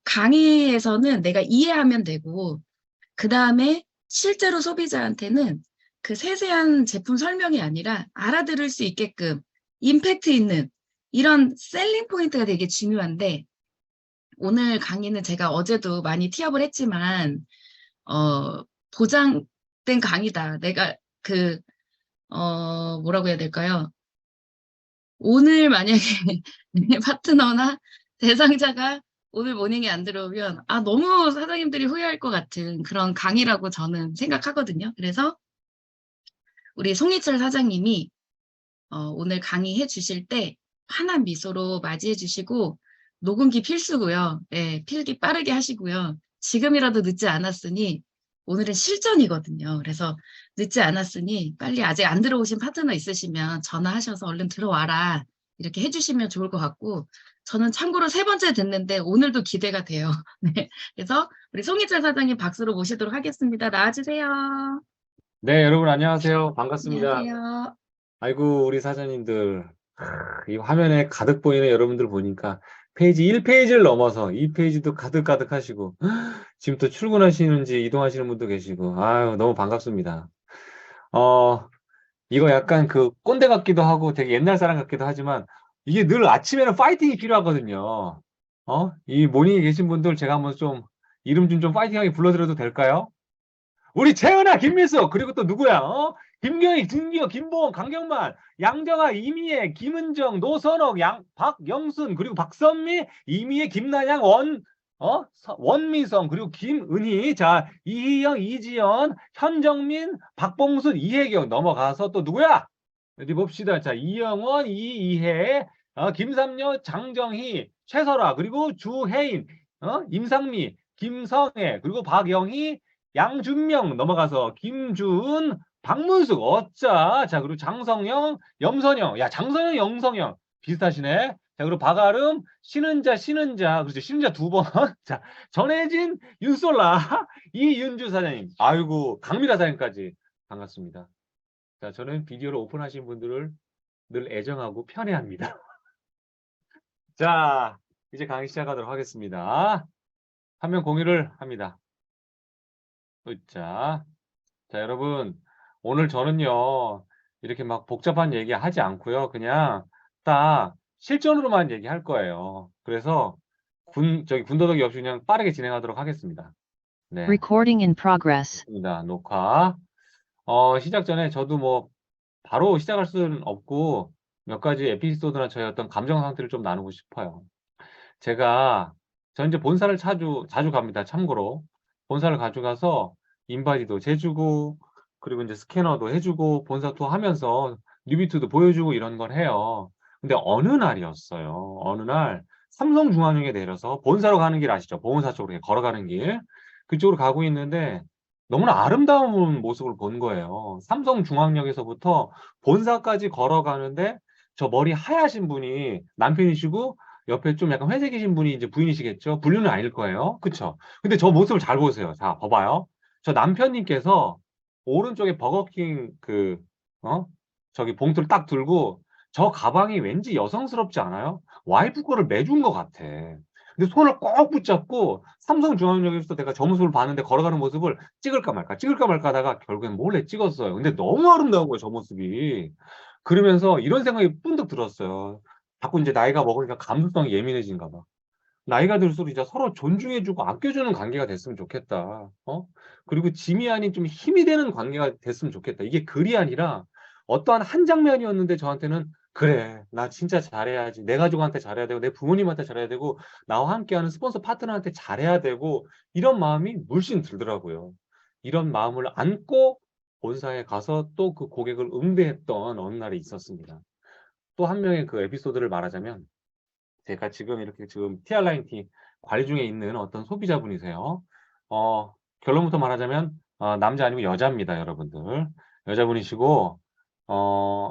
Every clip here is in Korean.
강의에서는 내가 이해하면 되고, 그 다음에 실제로 소비자한테는 그 세세한 제품 설명이 아니라 알아들을 수 있게끔 임팩트 있는 이런 셀링 포인트가 되게 중요한데, 오늘 강의는 제가 어제도 많이 티업을 했지만, 보장된 강의다. 내가 뭐라고 해야 될까요? 오늘 만약에 내 파트너나 대상자가 오늘 모닝에 안 들어오면, 너무 사장님들이 후회할 것 같은 그런 강의라고 저는 생각하거든요. 그래서 우리 송희철 사장님이 오늘 강의해 주실 때 환한 미소로 맞이해 주시고, 녹음기 필수고요. 네, 필기 빠르게 하시고요. 지금이라도 늦지 않았으니 오늘은 실전이거든요. 그래서 늦지 않았으니 빨리 아직 안 들어오신 파트너 있으시면 전화하셔서 얼른 들어와라. 이렇게 해주시면 좋을 것 같고, 저는 참고로 3번째 듣는데 오늘도 기대가 돼요. 네, 그래서 우리 송희철 사장님 박수로 모시도록 하겠습니다. 나와주세요. 네, 여러분 안녕하세요. 반갑습니다. 안녕하세요. 아이고, 우리 사장님들. 이 화면에 가득 보이는 여러분들 보니까 페이지 1페이지를 넘어서 2페이지도 가득가득 하시고, 지금 또 출근하시는지 이동하시는 분도 계시고, 아유, 너무 반갑습니다. 어, 이거 약간 그 꼰대 같기도 하고 되게 옛날 사람 같기도 하지만, 이게 늘 아침에는 파이팅이 필요하거든요. 이 모닝에 계신 분들 제가 한번 좀 이름 좀 파이팅하게 불러드려도 될까요? 우리 채은아, 김미수, 그리고 또 누구야? 김경희, 김기호, 김보원, 강경만, 양정아, 이미애, 김은정, 노선옥, 박영순, 그리고 박선미, 이미애, 김나양, 원미성, 그리고 김은희, 자, 이희영, 이지연, 현정민, 박봉순, 이혜경 넘어가서 또 누구야? 어디 봅시다. 자, 이영원, 이희애, 김삼녀, 장정희, 최설아, 그리고 주혜인, 임상미, 김성애, 그리고 박영희, 양준명 넘어가서 김준, 박문숙, 어짜, 자, 그리고 장성영, 염선영, 야, 장선영, 영성영 비슷하시네. 자, 그리고 박아름, 신은자, 그렇죠. 신은자 2번. 자, 전혜진, 윤솔라, 이윤주 사장님, 아이고, 강미라 사장님까지 반갑습니다. 자, 저는 비디오를 오픈하신 분들을 늘 애정하고 편애합니다. 자, 이제 강의 시작하도록 하겠습니다. 화면 공유를 합니다. 자, 여러분, 오늘 저는요, 이렇게 막 복잡한 얘기 하지 않고요. 그냥 딱 실전으로만 얘기할 거예요. 그래서 군더더기 없이 그냥 빠르게 진행하도록 하겠습니다. 네. Recording in progress. 좋습니다. 녹화. 시작 전에 저도 뭐 바로 시작할 수는 없고 몇 가지 에피소드나 저의 어떤 감정 상태를 좀 나누고 싶어요. 저 이제 본사를 자주 갑니다. 참고로. 본사를 가져가서 인바디도 재주고, 그리고 이제 스캐너도 해주고, 본사 투어 하면서 리뷰트도 보여주고 이런 걸 해요. 근데 어느 날이었어요. 어느 날 삼성중앙역에 내려서 본사로 가는 길 아시죠? 보험사 쪽으로 걸어가는 길. 그쪽으로 가고 있는데 너무나 아름다운 모습을 본 거예요. 삼성중앙역에서부터 본사까지 걸어가는데 저 머리 하얗신 분이 남편이시고 옆에 좀 약간 회색이신 분이 이제 부인이시겠죠? 분류는 아닐 거예요. 그쵸? 근데 저 모습을 잘 보세요. 자, 봐봐요. 저 남편님께서 오른쪽에 버거킹 저기 봉투를 딱 들고 저 가방이 왠지 여성스럽지 않아요? 와이프 거를 매준 것 같아. 근데 손을 꼭 붙잡고 삼성중앙역에서 내가 저 모습을 봤는데 걸어가는 모습을 찍을까 말까 하다가 결국엔 몰래 찍었어요. 근데 너무 아름다운 거예요, 저 모습이. 그러면서 이런 생각이 문득 들었어요. 자꾸 이제 나이가 먹으니까 감수성이 예민해진가 봐. 나이가 들수록 이제 서로 존중해주고 아껴주는 관계가 됐으면 좋겠다. 그리고 짐이 아닌 좀 힘이 되는 관계가 됐으면 좋겠다. 이게 글이 아니라 어떠한 한 장면이었는데 저한테는 그래, 나 진짜 잘해야지. 내 가족한테 잘해야 되고, 내 부모님한테 잘해야 되고, 나와 함께하는 스폰서 파트너한테 잘해야 되고, 이런 마음이 물씬 들더라고요. 이런 마음을 안고 본사에 가서 또 그 고객을 응대했던 어느 날이 있었습니다. 또 한 명의 그 에피소드를 말하자면, 제가 지금 이렇게 TR라인 팀 관리 중에 있는 어떤 소비자분이세요. 결론부터 말하자면, 남자 아니고 여자입니다, 여러분들. 여자분이시고,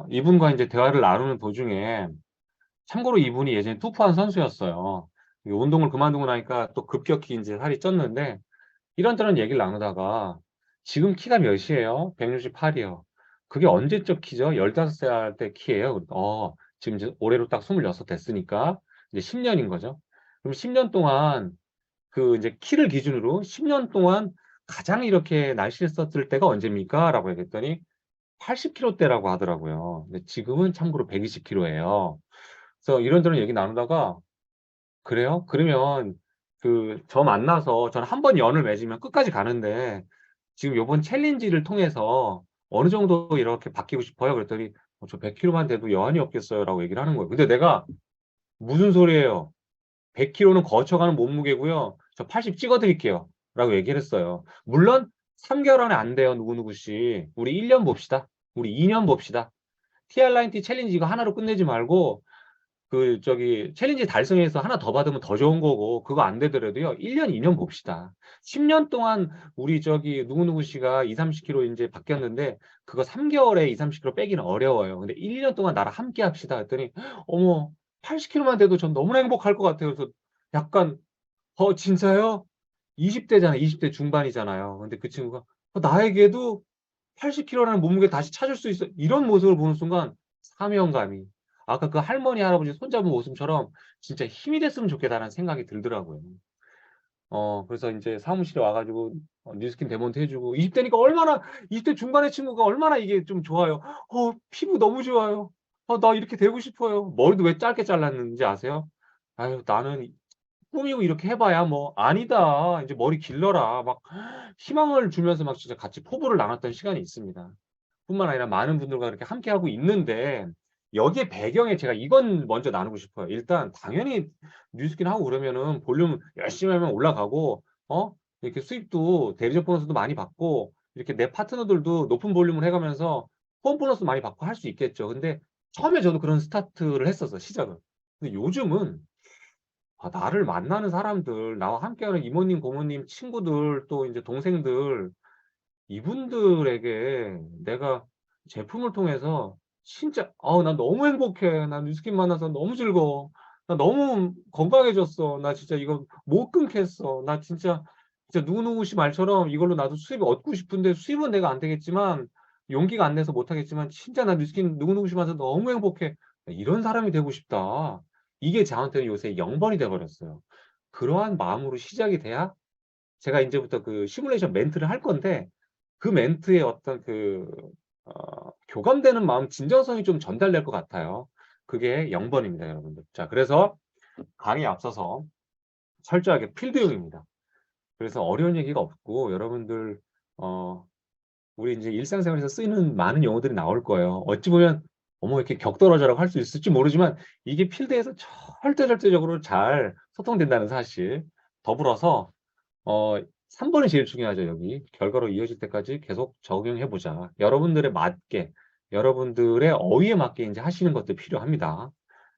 이분과 이제 대화를 나누는 도중에, 참고로 이분이 예전에 투포한 선수였어요. 운동을 그만두고 나니까 또 급격히 이제 살이 쪘는데, 이런저런 얘기를 나누다가, 지금 키가 몇이에요? 168이요. 그게 언제적 키죠? 15살 때 키예요. 지금 이제 올해로 딱 26 됐으니까, 이제 10년인 거죠. 그럼 10년 동안 그 이제 키를 기준으로 10년 동안 가장 이렇게 날씬했었을 때가 언제입니까? 라고 얘기했더니 80kg대라고 하더라고요. 근데 지금은 참고로 120kg예요. 그래서 이런저런 얘기 나누다가 그래요? 그러면 저 만나서 저는 한 번 연을 맺으면 끝까지 가는데 지금 요번 챌린지를 통해서 어느 정도 이렇게 바뀌고 싶어요? 그랬더니 저 100kg만 돼도 여한이 없겠어요. 라고 얘기를 하는 거예요. 근데 내가 무슨 소리예요? 100kg는 거쳐가는 몸무게고요. 저 80 찍어드릴게요. 라고 얘기를 했어요. 물론 3개월 안에 안 돼요. 누구누구 씨. 우리 1년 봅시다. 우리 2년 봅시다. TR9T 챌린지 이거 하나로 끝내지 말고 챌린지 달성해서 하나 더 받으면 더 좋은 거고, 그거 안 되더라도요, 1년, 2년 봅시다. 10년 동안 우리 누구누구 씨가 2, 30kg 이제 바뀌었는데, 그거 3개월에 2, 30kg 빼기는 어려워요. 근데 1년 동안 나랑 함께 합시다. 했더니, 어머, 80kg만 돼도 전 너무나 행복할 것 같아요. 그래서 약간, 진짜요? 20대잖아요. 20대 중반이잖아요. 근데 그 친구가, 나에게도 80kg라는 몸무게 다시 찾을 수 있어. 이런 모습을 보는 순간, 사명감이, 아까 그 할머니, 할아버지 손잡은 모습처럼 진짜 힘이 됐으면 좋겠다는 생각이 들더라고요. 그래서 이제 사무실에 와가지고 뉴스킨 데모도 해주고 20대니까 20대 중반의 친구가 얼마나 이게 좀 좋아요. 피부 너무 좋아요. 나 이렇게 되고 싶어요. 머리도 왜 짧게 잘랐는지 아세요? 아유, 나는 꾸미고 이렇게 해봐야 뭐 아니다. 이제 머리 길러라. 막 희망을 주면서 막 진짜 같이 포부를 나눴던 시간이 있습니다. 뿐만 아니라 많은 분들과 이렇게 함께하고 있는데 여기에 배경에 제가 이건 먼저 나누고 싶어요. 일단 당연히 뉴스킨 하고 그러면은 볼륨 열심히 하면 올라가고 이렇게 수입도 대리점 보너스도 많이 받고 이렇게 내 파트너들도 높은 볼륨을 해가면서 홈 보너스 많이 받고 할 수 있겠죠. 근데 처음에 저도 그런 스타트를 했었어, 시작을. 근데 요즘은 나를 만나는 사람들, 나와 함께하는 이모님, 고모님, 친구들, 또 이제 동생들, 이분들에게 내가 제품을 통해서 진짜 나 너무 행복해. 나 뉴스킨 만나서 너무 즐거워. 나 너무 건강해졌어. 나 진짜 이거 못 끊겠어. 나 진짜 누구누구 씨 말처럼 이걸로 나도 수입을 얻고 싶은데 수입은 내가 안 되겠지만 용기가 안 내서 못 하겠지만 진짜 나 뉴스킨 누구누구 씨 만나서 너무 행복해. 이런 사람이 되고 싶다. 이게 저한테는 요새 영번이 돼 버렸어요. 그러한 마음으로 시작이 돼야 제가 이제부터 그 시뮬레이션 멘트를 할 건데 그 멘트의 어떤 교감되는 마음, 진정성이 좀 전달될 것 같아요. 그게 0번입니다, 여러분들. 자, 그래서 강의에 앞서서 철저하게 필드용입니다. 그래서 어려운 얘기가 없고 여러분들 우리 이제 일상생활에서 쓰이는 많은 용어들이 나올 거예요. 어찌 보면 어머 이렇게 격떨어져라고 할 수 있을지 모르지만 이게 필드에서 절대적으로 잘 소통된다는 사실. 더불어서 3번이 제일 중요하죠, 여기. 결과로 이어질 때까지 계속 적용해 보자. 여러분들에 맞게, 여러분들의 어휘에 맞게 이제 하시는 것도 필요합니다.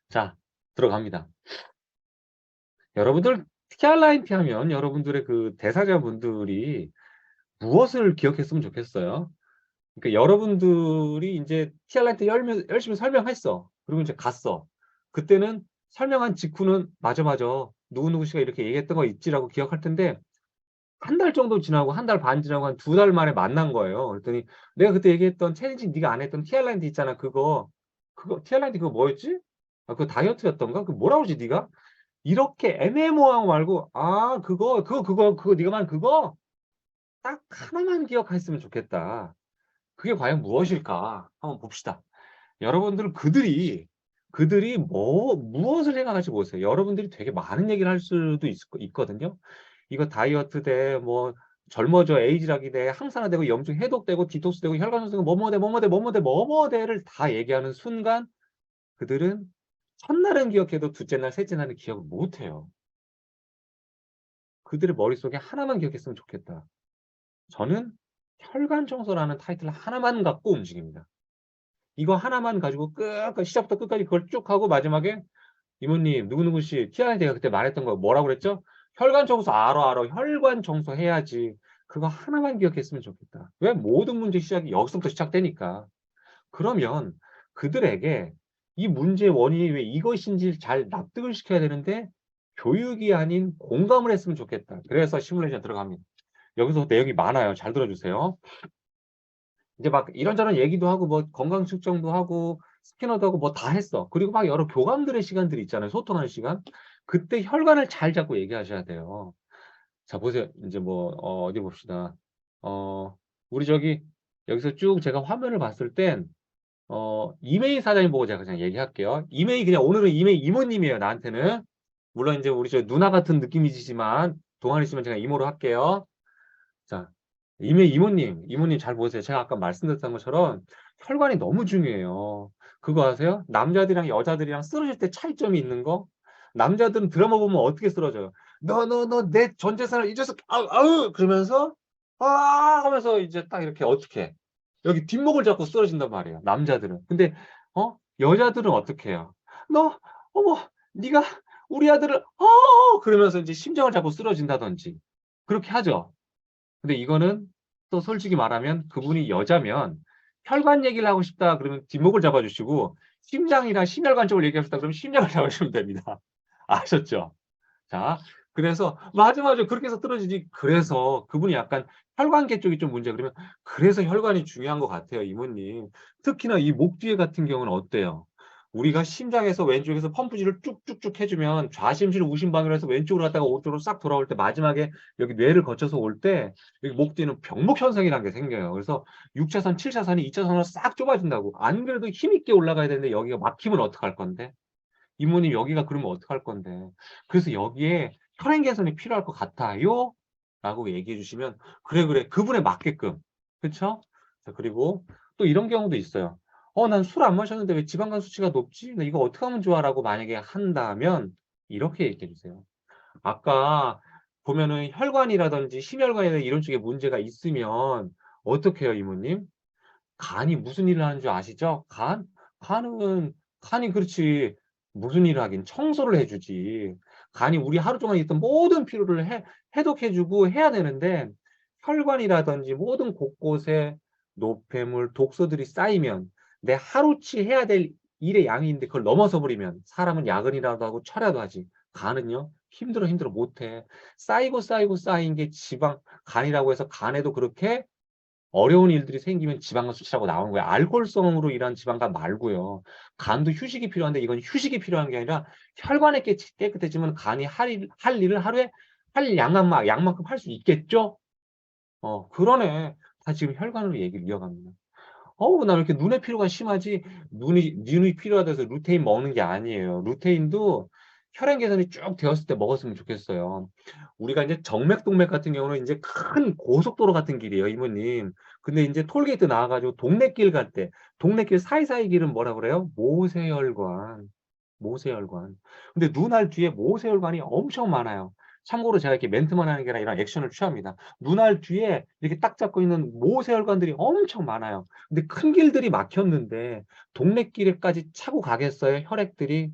자, 들어갑니다. 여러분들 TR9T 하면 여러분들의 그 대사자분들이 무엇을 기억했으면 좋겠어요? 그러니까 여러분들이 이제 TR9T 열심히 설명했어. 그리고 이제 갔어. 그때는 설명한 직후는 맞아. 누구누구 씨가 이렇게 얘기했던 거 있지라고 기억할 텐데 한 달 정도 지나고 한 달 반 지나고 한 2달 만에 만난 거예요. 그랬더니 내가 그때 얘기했던 챌린지 네가 안 했던 TR9T 있잖아. 그거 TR9T 그거 뭐였지? 그거 다이어트였던가? 그 뭐라고 그러지 네가? 이렇게 애매모호한 거 말고 그거 네가 말한 그거 딱 하나만 기억했으면 좋겠다. 그게 과연 무엇일까? 한번 봅시다. 여러분들 그들이 무엇을 생각할지 보세요. 여러분들이 되게 많은 얘기를 할 수도 있거든요. 이거 다이어트 돼, 뭐 젊어져, 에이지락이 돼, 항산화되고 염증 해독되고 디톡스되고 혈관 손상되고 뭐뭐돼를 다 얘기하는 순간 그들은 첫날은 기억해도 둘째 날, 셋째 날은 기억을 못해요. 그들의 머릿속에 하나만 기억했으면 좋겠다. 저는 혈관 청소라는 타이틀 하나만 갖고 움직입니다. 이거 하나만 가지고 시작부터 끝까지 그걸 쭉 하고 마지막에 이모님 누구누구 씨 TRI 내가 그때 말했던 거 뭐라고 그랬죠? 혈관 청소 알아. 혈관 청소 해야지. 그거 하나만 기억했으면 좋겠다. 왜? 모든 문제 시작이 여기서부터 시작되니까. 그러면 그들에게 이 문제의 원인이 왜 이것인지 잘 납득을 시켜야 되는데 교육이 아닌 공감을 했으면 좋겠다. 그래서 시뮬레이션 들어갑니다. 여기서 내용이 많아요. 잘 들어주세요. 이제 막 이런저런 얘기도 하고 뭐 건강 측정도 하고 스캐너도 하고 뭐 다 했어. 그리고 막 여러 교감들의 시간들이 있잖아요. 소통하는 시간. 그때 혈관을 잘 잡고 얘기하셔야 돼요. 자, 보세요. 이제 뭐, 어디 봅시다. 어, 우리 저기, 여기서 쭉 제가 화면을 봤을 땐, 이메이 사장님 보고 제가 그냥 얘기할게요. 이메이, 그냥 오늘은 이메이 이모님이에요, 나한테는. 물론 이제 우리 저 누나 같은 느낌이시지만, 동안 있으면 제가 이모로 할게요. 자, 이모님 잘 보세요. 제가 아까 말씀드렸던 것처럼 혈관이 너무 중요해요. 그거 아세요? 남자들이랑 여자들이랑 쓰러질 때 차이점이 있는 거? 남자들은 드라마 보면 어떻게 쓰러져요? 너 내 전 재산을 잊어서 아우 그러면서 하면서 이제 딱 이렇게 어떻게 여기 뒷목을 잡고 쓰러진단 말이에요. 남자들은. 근데 여자들은 어떻게 해요? 너 어머 네가 우리 아들을 그러면서 이제 심장을 잡고 쓰러진다든지 그렇게 하죠. 근데 이거는 또 솔직히 말하면 그분이 여자면 혈관 얘기를 하고 싶다 그러면 뒷목을 잡아주시고 심장이나 심혈관 쪽을 얘기하고 싶다 그러면 심장을 잡아주시면 됩니다. 아셨죠? 자, 그래서 맞아 그렇게 해서 떨어지지. 그래서 그분이 약간 혈관계 쪽이 좀 문제. 그러면 그래서 혈관이 중요한 것 같아요, 이모님. 특히나 이 목 뒤에 같은 경우는 어때요? 우리가 심장에서 왼쪽에서 펌프질을 쭉쭉쭉 해주면 좌심실 우심방으로 해서 왼쪽으로 갔다가 오른쪽으로 싹 돌아올 때 마지막에 여기 뇌를 거쳐서 올 때 여기 목 뒤에는 병목 현상이라는 게 생겨요. 그래서 6차선, 7차선이 2차선으로 싹 좁아진다고. 안 그래도 힘있게 올라가야 되는데 여기가 막히면 어떡할 건데? 이모님 여기가 그러면 어떡할 건데. 그래서 여기에 혈행 개선이 필요할 것 같아요? 라고 얘기해 주시면 그래 그분에 맞게끔. 그쵸? 자, 그리고 또 이런 경우도 있어요. 난 술 안 마셨는데 왜 지방간 수치가 높지? 나 이거 어떻게 하면 좋아? 라고 만약에 한다면 이렇게 얘기해 주세요. 아까 보면은 혈관이라든지 심혈관이나 이런 쪽에 문제가 있으면 어떻게 해요, 이모님? 간이 무슨 일을 하는 줄 아시죠? 간은, 간이 그렇지. 무슨 일을 하긴 청소를 해주지. 간이 우리 하루 종일 있던 모든 피로를 해독해주고 해야 되는데, 혈관이라든지 모든 곳곳에 노폐물, 독소들이 쌓이면 내 하루치 해야 될 일의 양인데 그걸 넘어서 버리면 사람은 야근이라도 하고 철야도 하지. 간은요? 힘들어 못해. 쌓이고 쌓인 게 지방, 간이라고 해서 간에도 그렇게 어려운 일들이 생기면 지방간 수치라고 나오는 거예요. 알코올성으로 일한 지방간 말고요. 간도 휴식이 필요한데 이건 휴식이 필요한 게 아니라 혈관이 깨끗해지면 간이 할 일을 하루에 할 양만큼 할 수 있겠죠? 그러네. 다 지금 혈관으로 얘기를 이어갑니다. 나 왜 이렇게 눈의 피로가 심하지? 눈이 필요하다 해서 루테인 먹는 게 아니에요. 루테인도 혈행 개선이 쭉 되었을 때 먹었으면 좋겠어요. 우리가 이제 정맥동맥 같은 경우는 이제 큰 고속도로 같은 길이에요, 이모님. 근데 이제 톨게이트 나와가지고 동네길 갈 때, 동네길 사이사이 길은 뭐라 그래요? 모세혈관. 모세혈관. 근데 눈알 뒤에 모세혈관이 엄청 많아요. 참고로 제가 이렇게 멘트만 하는 게 아니라 이런 액션을 취합니다. 눈알 뒤에 이렇게 딱 잡고 있는 모세혈관들이 엄청 많아요. 근데 큰 길들이 막혔는데 동네길에까지 차고 가겠어요? 혈액들이?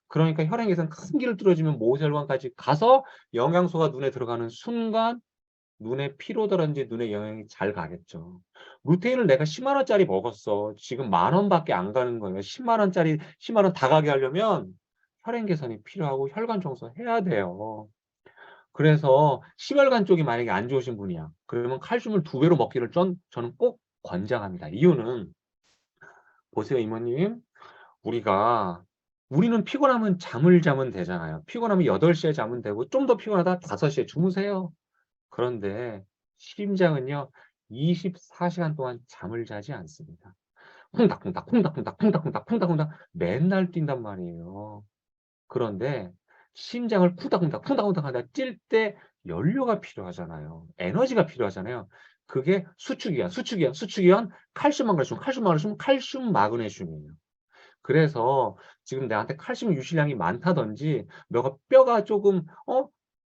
그러니까 혈액에서는 큰 길을 뚫어주면 모세혈관까지 가서 영양소가 눈에 들어가는 순간 눈에 피로더라든지 눈에 영향이 잘 가겠죠. 루테인을 내가 10만 원짜리 먹었어. 지금 10,000원밖에 안 가는 거예요. 10만 원짜리 10만 원 다 가게 하려면 혈액 개선이 필요하고 혈관 청소해야 돼요. 그래서 심혈관 쪽이 만약에 안 좋으신 분이야. 그러면 칼슘을 2배로 먹기를 저는 꼭 권장합니다. 이유는 보세요, 이모님. 우리는 피곤하면 잠을 자면 되잖아요. 피곤하면 8시에 자면 되고 좀 더 피곤하다 5시에 주무세요. 그런데 심장은요, 24시간 동안 잠을 자지 않습니다. 콩닥콩닥 맨날 뛴단 말이에요. 그런데 심장을 쿵닥쿵닥 하다 뛸 때 연료가 필요하잖아요. 에너지가 필요하잖아요. 그게 수축이온, 칼슘, 마그네슘이에요. 그래서 지금 나한테 칼슘 유실량이 많다든지 너가 뼈가 조금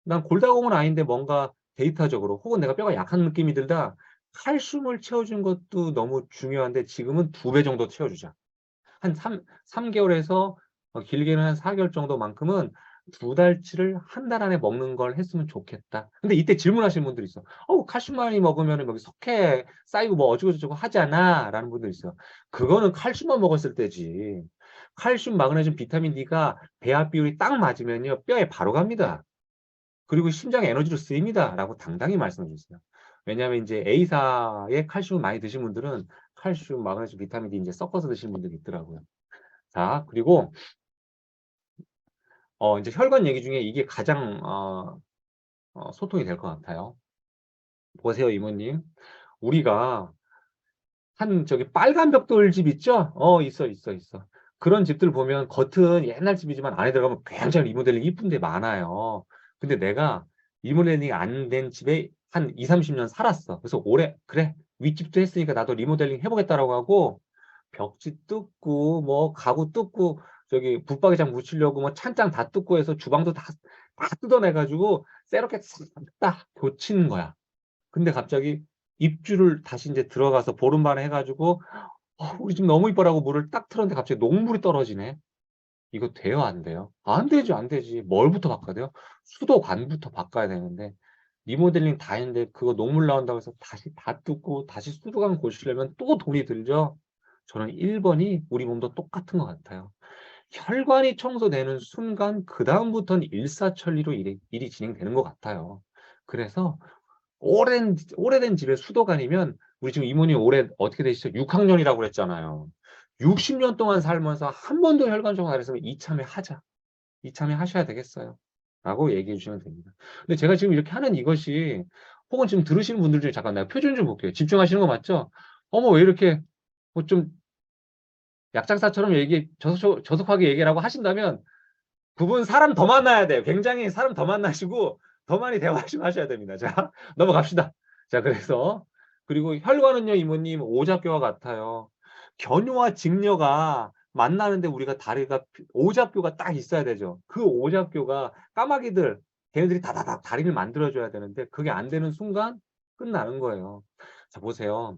난 골다공은 아닌데 뭔가 데이터적으로 혹은 내가 뼈가 약한 느낌이 들다. 칼슘을 채워주는 것도 너무 중요한데 지금은 2배 정도 채워주자. 한 3개월에서 길게는 한 4개월 정도만큼은 2달치를 한 달 안에 먹는 걸 했으면 좋겠다. 근데 이때 질문하시는 분들이 있어. 칼슘 많이 먹으면 여기 석회 쌓이고 뭐 어쩌고저쩌고 하잖아. 라는 분들이 있어요. 그거는 칼슘만 먹었을 때지. 칼슘, 마그네슘, 비타민 D가 배합 비율이 딱 맞으면요. 뼈에 바로 갑니다. 그리고 심장에 에너지로 쓰입니다. 라고 당당히 말씀해 주세요. 왜냐하면 이제 A사에 칼슘을 많이 드신 분들은 칼슘, 마그네슘, 비타민 D 이제 섞어서 드시는 분들이 있더라고요. 자, 그리고 이제 혈관 얘기 중에 이게 가장 소통이 될 것 같아요. 보세요, 이모님. 우리가 한 저기 빨간 벽돌 집 있죠? 있어. 그런 집들 보면 겉은 옛날 집이지만 안에 들어가면 굉장히 리모델링 이쁜 데 많아요. 근데 내가 리모델링 안 된 집에 한 2, 30년 살았어. 그래서 올해 그래 윗집도 했으니까 나도 리모델링 해보겠다라고 하고 벽지 뜯고 뭐 가구 뜯고 저기 붙박이장 묻히려고 뭐 찬장 다 뜯고 해서 주방도 다 뜯어내가지고 새롭게 싹다 고치는 거야. 근데 갑자기 입주를 다시 이제 들어가서 보름만에 해가지고 우리 집 너무 이뻐라고 물을 딱 틀었는데 갑자기 녹물이 떨어지네. 이거 돼요, 안 돼요? 안 되죠, 안 되지. 뭘부터 바꿔야 돼요? 수도관부터 바꿔야 되는데 리모델링 다 했는데 그거 녹물 나온다고 해서 다시 다 뜯고 다시 수도관 고치려면 또 돈이 들죠. 저는 1번이 우리 몸도 똑같은 것 같아요. 혈관이 청소되는 순간 그 다음부터는 일사천리로 일이 진행되는 것 같아요. 그래서 오래된 집에 수도관이면 우리 지금 이모님 올해 어떻게 되시죠? 6학년이라고 그랬잖아요. 60년 동안 살면서 한 번도 혈관 청소 안 했으면 이참에 하자. 이참에 하셔야 되겠어요. 라고 얘기해 주시면 됩니다. 근데 제가 지금 이렇게 하는 이것이 혹은 지금 들으시는 분들 중에 잠깐 내가 표준 좀 볼게요. 집중하시는 거 맞죠? 어머 왜 이렇게 뭐좀 약장사처럼 저속하게 얘기라고 하신다면 그분 사람 더 만나야 돼요. 굉장히 사람 더 만나시고 더 많이 대화 좀 하셔야 됩니다. 자, 넘어갑시다. 자, 그래서 그리고 혈관은요, 이모님 오잡교와 같아요. 견효와 직녀가 만나는데 우리가 다리가 오잡교가 딱 있어야 되죠. 그 오잡교가 까마귀들 걔네들이 다다닥 다리를 만들어줘야 되는데 그게 안 되는 순간 끝나는 거예요. 자, 보세요.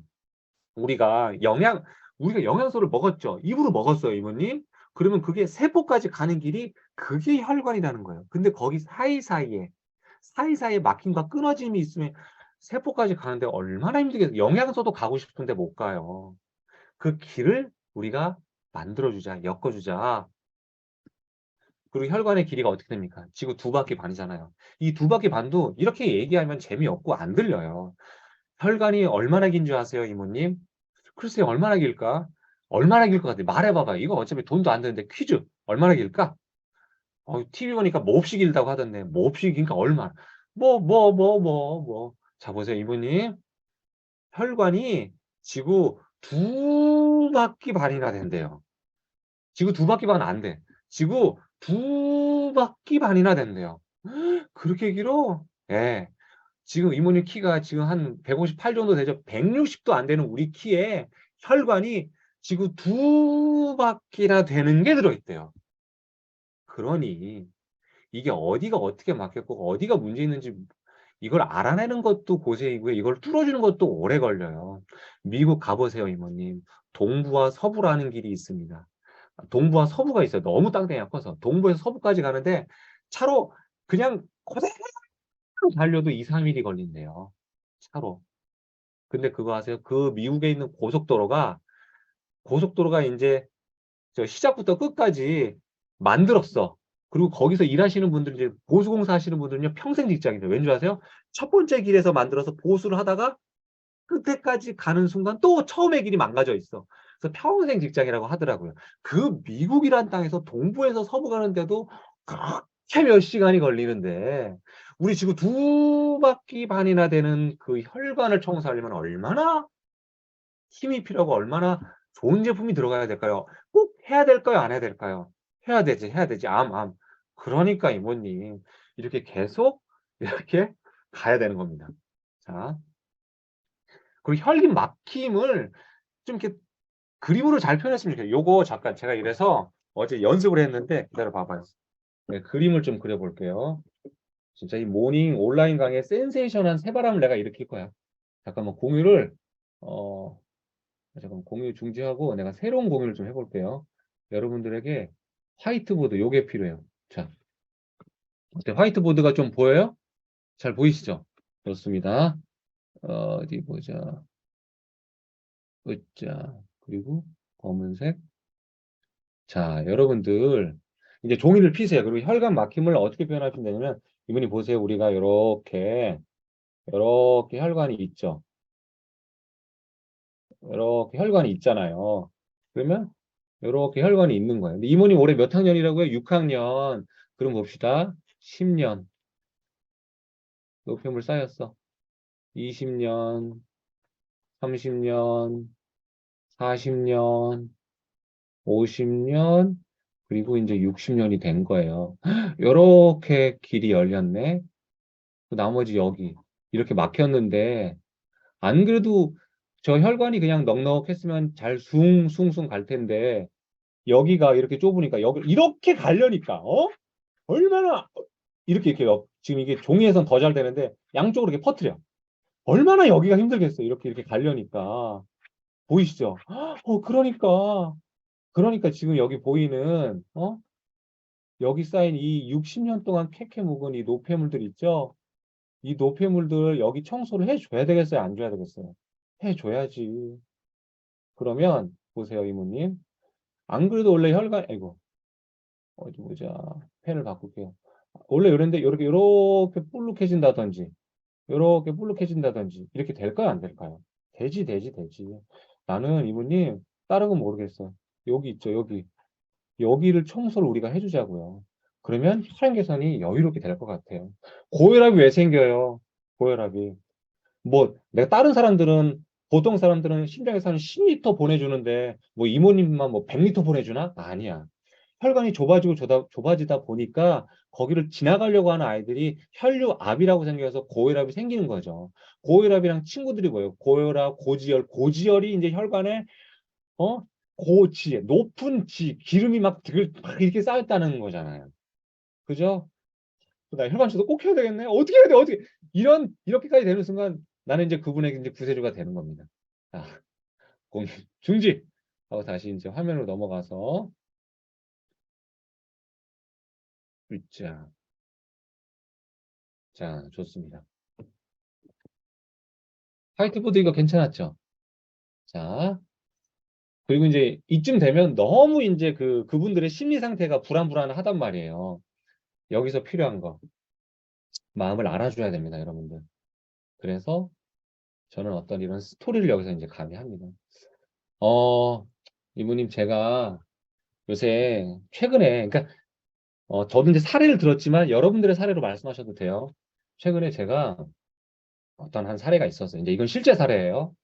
우리가 영양소를 먹었죠. 입으로 먹었어요, 이모님. 그러면 그게 세포까지 가는 길이 그게 혈관이라는 거예요. 근데 거기 사이사이에 막힘과 끊어짐이 있으면 세포까지 가는데 얼마나 힘들겠어요. 영양소도 가고 싶은데 못 가요. 그 길을 우리가 만들어주자, 엮어주자. 그리고 혈관의 길이가 어떻게 됩니까? 지구 2바퀴 반이잖아요. 이 2바퀴 반도 이렇게 얘기하면 재미없고 안 들려요. 혈관이 얼마나 긴 줄 아세요, 이모님? 글쎄요, 얼마나 길까? 얼마나 길 것 같아? 말해봐봐. 이거 어차피 돈도 안 드는데 퀴즈. 얼마나 길까? TV 보니까 몹시 길다고 하던데. 몹시 긴가 얼마나? 자, 보세요, 이모님. 혈관이 지구 2바퀴 반이나 된대요. 지구 2바퀴 반 안 돼. 지구 2바퀴 반이나 된대요. 그렇게 길어? 예. 지금 이모님 키가 지금 한 158 정도 되죠. 160도 안 되는 우리 키에 혈관이 지구 2바퀴나 되는 게 들어있대요. 그러니 이게 어디가 어떻게 막혔고 어디가 문제 있는지 이걸 알아내는 것도 고생이고요. 이걸 뚫어주는 것도 오래 걸려요. 미국 가보세요, 이모님. 동부와 서부라는 길이 있습니다. 동부와 서부가 있어요. 너무 땅덩이가 커서. 동부에서 서부까지 가는데 차로 그냥 그대로 달려도 2, 3일이 걸린대요. 차로. 근데 그거 아세요? 그 미국에 있는 고속도로가 이제 저 시작부터 끝까지 만들었어. 그리고 거기서 일하시는 분들, 이제 보수공사 하시는 분들은요, 평생 직장이에요. 왠지 아세요? 첫 번째 길에서 만들어서 보수를 하다가 끝에까지 가는 순간 또 처음의 길이 망가져 있어. 그래서 평생 직장이라고 하더라고요. 그 미국이란 땅에서 동부에서 서부 가는데도 그렇게 몇 시간이 걸리는데, 우리 지금 2바퀴 반이나 되는 그 혈관을 청소하려면 얼마나 힘이 필요하고 얼마나 좋은 제품이 들어가야 될까요? 꼭 해야 될까요? 안 해야 될까요? 해야 되지, 해야 되지. 그러니까 이모님, 이렇게 계속 이렇게 가야 되는 겁니다. 자, 그리고 혈관 막힘을 좀 이렇게 그림으로 잘 표현했으면 좋겠어요. 요거 잠깐 제가 이래서 어제 연습을 했는데 기다려 봐봐요. 네, 그림을 좀 그려볼게요. 진짜 이 모닝 온라인 강의 센세이션한 새바람을 내가 일으킬 거야. 잠깐만 어, 잠깐 공유 중지하고 내가 새로운 공유를 좀 해볼게요. 여러분들에게 화이트보드 요게 필요해요. 자, 어때? 화이트보드가 좀 보여요? 잘 보이시죠? 좋습니다. 어디 보자. 으짜. 그리고 검은색. 자, 여러분들 이제 종이를 피세요. 그리고 혈관 막힘을 어떻게 표현하시면 되냐면 이분이 보세요. 우리가 이렇게 혈관이 있죠. 이렇게 혈관이 있잖아요. 그러면 이렇게 혈관이 있는 거예요. 근데 이모님 올해 몇 학년이라고요? 6학년. 그럼 봅시다. 10년 노폐물 쌓였어. 20년, 30년, 40년, 50년, 그리고 이제 60년이 된 거예요. 요렇게 길이 열렸네. 나머지 여기 이렇게 막혔는데 안 그래도 저 혈관이 그냥 넉넉했으면 잘 숭숭숭 갈 텐데 여기가 이렇게 좁으니까 여기 이렇게 가려니까 얼마나 이렇게 지금 이게 종이에선 더 잘 되는데 양쪽으로 이렇게 퍼뜨려. 얼마나 여기가 힘들겠어. 이렇게 가려니까. 보이시죠? 그러니까 지금 여기 보이는 여기 쌓인 이 60년 동안 캐캐 묵은 이 노폐물들 있죠? 이 노폐물들 여기 청소를 해줘야 되겠어요? 안 줘야 되겠어요? 해줘야지. 그러면 보세요, 이모님. 안 그래도 원래 혈관, 아이고, 어디 보자. 펜을 바꿀게요. 원래 이런데 이렇게 볼록해진다든지 이렇게 될까요? 안 될까요? 되지. 나는 이모님 다른 건 모르겠어. 여기 있죠, 여기를 청소를 우리가 해주자고요. 그러면 혈행 개선이 여유롭게 될 것 같아요. 고혈압이 왜 생겨요? 고혈압이. 뭐 내가 다른 사람들은 보통 사람들은 심장에서 한 10리터 보내주는데 뭐 이모님만 뭐 100리터 보내주나? 아니야. 혈관이 좁아지다 보니까 거기를 지나가려고 하는 아이들이 혈류압이라고 생겨서 고혈압이 생기는 거죠. 고혈압이랑 친구들이 뭐예요? 고혈압, 고지혈이 이제 혈관에 어 높은 기름이 막 이렇게 쌓였다는 거잖아요. 그죠? 나 혈관초도 꼭 해야 되겠네. 어떻게 해야 돼? 이렇게까지 되는 순간 나는 이제 그분에게 이제 구세주가 되는 겁니다. 자, 공유 중지 하고 다시 이제 화면으로 넘어가서 글자. 자, 좋습니다. 화이트보드 이거 괜찮았죠? 자, 그리고 이제 이쯤 되면 너무 이제 그분들의 심리 상태가 불안불안하단 말이에요. 여기서 필요한 거 마음을 알아줘야 됩니다, 여러분들. 그래서 저는 어떤 이런 스토리를 여기서 이제 가미합니다. 이모님 제가 요새 최근에 그러니까 저도 이제 사례를 들었지만 여러분들의 사례로 말씀하셔도 돼요. 최근에 제가 어떤 한 사례가 있었어요. 이제 이건 실제 사례예요.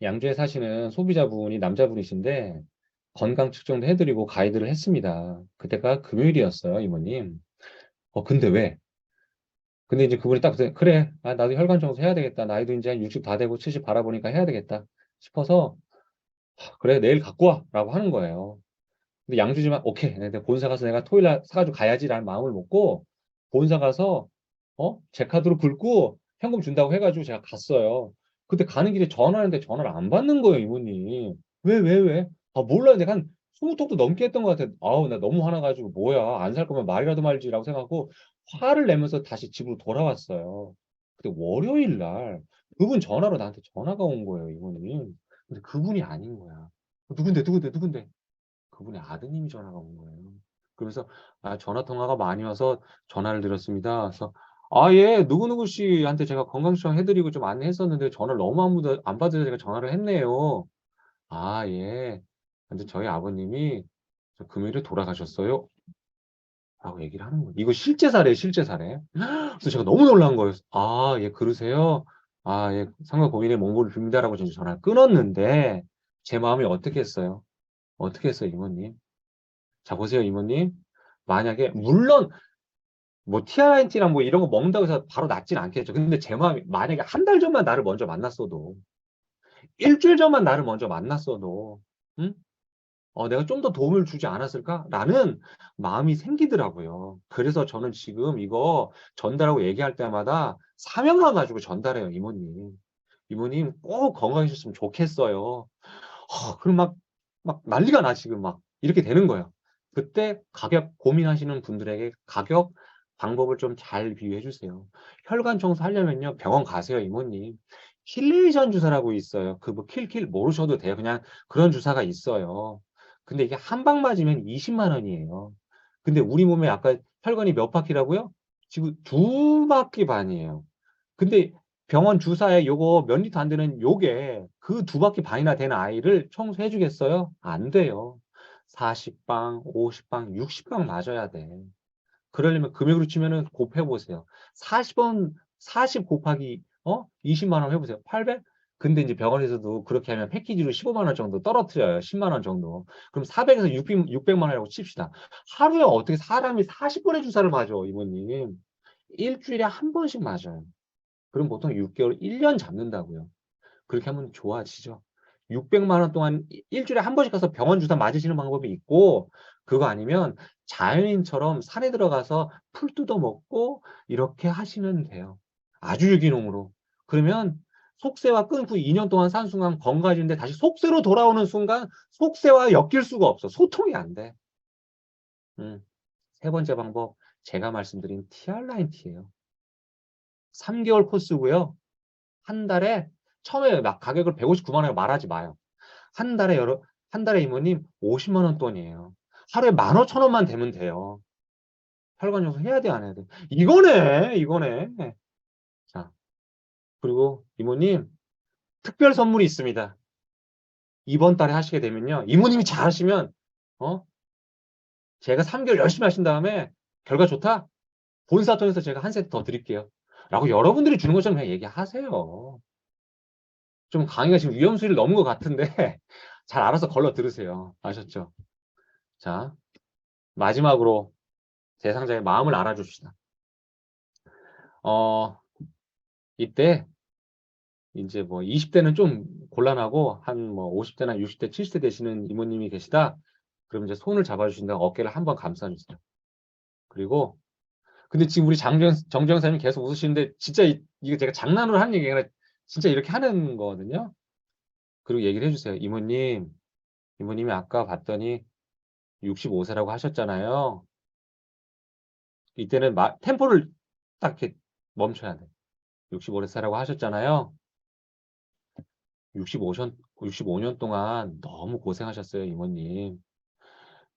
양주에 사시는 소비자분이 남자분이신데 건강 측정도 해드리고 가이드를 했습니다. 그때가 금요일이었어요, 이모님. 근데 왜? 근데 이제 그분이 딱 그래, 나도 혈관 청소 해야 되겠다. 나이도 이제 한 60 다 되고 70 바라보니까 해야 되겠다 싶어서 그래, 내일 갖고 와라고 하는 거예요. 근데 양주지만 오케이, 내가 본사 가서 내가 토요일 날 사가지고 가야지라는 마음을 먹고 본사 가서 제 카드로 긁고 현금 준다고 해가지고 제가 갔어요. 그때 가는 길에 전화하는데 전화를 안 받는 거예요, 이모님. 왜? 몰라. 내가 한 20통도 넘게 했던 것 같아. 아우, 나 너무 화나가지고 뭐야, 안 살 거면 말이라도 말지라고 생각하고 화를 내면서 다시 집으로 돌아왔어요. 근데 월요일 날 그분 전화로 나한테 전화가 온 거예요, 이모님. 근데 그분이 아닌 거야. 누군데? 그분의 아드님이 전화가 온 거예요. 그러면서 전화 통화가 많이 와서 전화를 드렸습니다. 그래서 예, 누구누구 씨한테 제가 건강수당 해드리고 좀 안내했었는데 전화를 너무 아무도 안 받아서 제가 전화를 했네요. 예. 근데 저희 아버님이 저 금요일에 돌아가셨어요. 라고 얘기를 하는 거예요. 이거 실제 사례예요, 실제 사례. 그래서 제가 너무 놀란 거예요. 예, 그러세요? 예, 상가 고민에 몸부를 빕니다라고 전화를 끊었는데 제 마음이 어떻게 했어요? 이모님? 자, 보세요, 이모님. 만약에, 물론, 뭐, TRNT랑 뭐 이런 거 먹는다고 해서 바로 낫진 않겠죠. 근데 제 마음이, 만약에 한 달 전만 나를 먼저 만났어도, 일주일 전만 나를 먼저 만났어도, 응? 내가 좀 더 도움을 주지 않았을까? 라는 마음이 생기더라고요. 그래서 저는 지금 이거 전달하고 얘기할 때마다 사명감 가지고 전달해요, 이모님. 이모님 꼭 건강해졌으면 좋겠어요. 그럼 막 난리가 나, 지금 막. 이렇게 되는 거예요. 그때 가격 고민하시는 분들에게 가격 방법을 좀 잘 비유해 주세요. 혈관 청소 하려면요, 병원 가세요, 이모님. 킬레이션 주사라고 있어요. 그 뭐 킬킬 모르셔도 돼요. 그냥 그런 주사가 있어요. 근데 이게 한 방 맞으면 20만 원이에요. 근데 우리 몸에 아까 혈관이 몇 바퀴라고요? 지금 2바퀴 반이에요. 근데 병원 주사에 요거 몇 리터 안 되는 요게 그 2바퀴 반이나 되는 아이를 청소해 주겠어요? 안 돼요. 40방, 50방, 60방 맞아야 돼. 그러려면 금액으로 치면은 곱해보세요. 40 곱하기 20만 원 해보세요. 800? 근데 이제 병원에서도 그렇게 하면 패키지로 15만 원 정도 떨어뜨려요. 10만 원 정도. 그럼 400에서 600만 원이라고 칩시다. 하루에 어떻게 사람이 40번의 주사를 맞아, 이모님. 일주일에 한 번씩 맞아요. 그럼 보통 6개월, 1년 잡는다고요. 그렇게 하면 좋아지죠. 600만 원 동안 일주일에 한 번씩 가서 병원 주사 맞으시는 방법이 있고, 그거 아니면 자연인처럼 산에 들어가서 풀 뜯어 먹고 이렇게 하시면 돼요. 아주 유기농으로. 그러면 속세와 끊고 2년 동안 산 순간 건강해지는데 다시 속세로 돌아오는 순간 속세와 엮일 수가 없어. 소통이 안 돼. 세 번째 방법, 제가 말씀드린 TR라인 T예요. 3개월 코스고요. 한 달에 처음에 막 가격을 159만 원에 말하지 마요. 한 달에 이모님 50만 원 돈이에요. 하루에 15,000원만 되면 돼요. 혈관요소 해야 돼, 안 해야 돼? 이거네. 자, 그리고 이모님 특별 선물이 있습니다. 이번 달에 하시게 되면요. 이모님이 잘 하시면 제가 3개월 열심히 하신 다음에 결과 좋다? 본사통해서 제가 한 세트 더 드릴게요. 라고 여러분들이 주는 것처럼 그냥 얘기하세요. 좀 강의가 지금 위험수위를 넘은 것 같은데 잘 알아서 걸러 들으세요. 아셨죠? 자, 마지막으로 대상자의 마음을 알아줍시다. 이때 이제 뭐 20대는 좀 곤란하고 한 뭐 50대나 60대, 70대 되시는 이모님이 계시다. 그럼 이제 손을 잡아주신다. 어깨를 한번 감싸주세요. 그리고 근데 지금 우리 정정사님이 계속 웃으시는데 진짜 이거 제가 장난으로 하는 얘기가 아니라 진짜 이렇게 하는 거거든요. 그리고 얘기를 해주세요. 이모님이 아까 봤더니 65세라고 하셨잖아요. 이때는 템포를 딱 이렇게 멈춰야 돼. 65세라고 하셨잖아요. 65년 동안 너무 고생하셨어요, 이모님.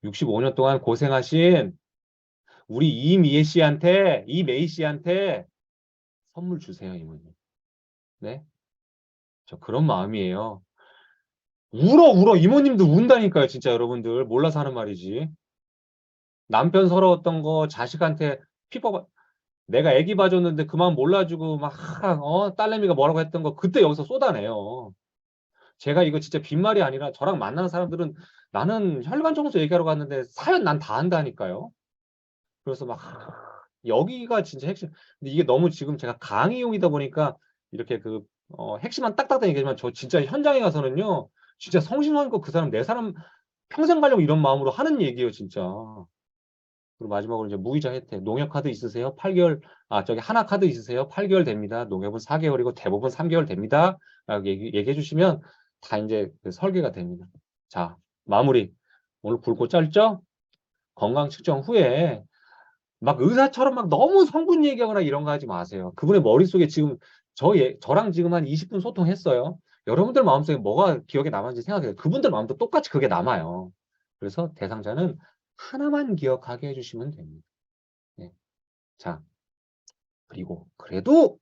65년 동안 고생하신 우리 이메이 씨한테 선물 주세요, 이모님. 네? 저 그런 마음이에요. 울어. 이모님도 운다니까요, 진짜 여러분들. 몰라서 하는 말이지. 남편 서러웠던 거, 자식한테 내가 애기 봐줬는데 그만 몰라주고 막 딸내미가 뭐라고 했던 거 그때 여기서 쏟아내요. 제가 이거 진짜 빈말이 아니라 저랑 만나는 사람들은 나는 혈관 청소 얘기하러 갔는데 사연 난 다 한다니까요. 그래서 막 여기가 진짜 핵심. 근데 이게 너무 지금 제가 강의용이다 보니까 이렇게 핵심만 딱딱딱 얘기하지만 저 진짜 현장에 가서는요. 진짜 성심성의껏 그 사람 내 사람 평생 가려고 이런 마음으로 하는 얘기예요, 진짜. 그리고 마지막으로 이제 무이자 혜택. 농협 카드 있으세요? 8개월, 저기 하나 카드 있으세요? 8개월 됩니다. 농협은 4개월이고 대부분 3개월 됩니다. 라고 얘기해 주시면 다 이제 그 설계가 됩니다. 자, 마무리. 오늘 굵고 짧죠? 건강 측정 후에 막 의사처럼 막 너무 성분 얘기하거나 이런 거 하지 마세요. 그분의 머릿속에 지금 저랑 지금 한 20분 소통했어요. 여러분들 마음속에 뭐가 기억에 남았는지 생각해요. 그분들 마음도 똑같이 그게 남아요. 그래서 대상자는 하나만 기억하게 해주시면 됩니다. 네. 자, 그리고 그래도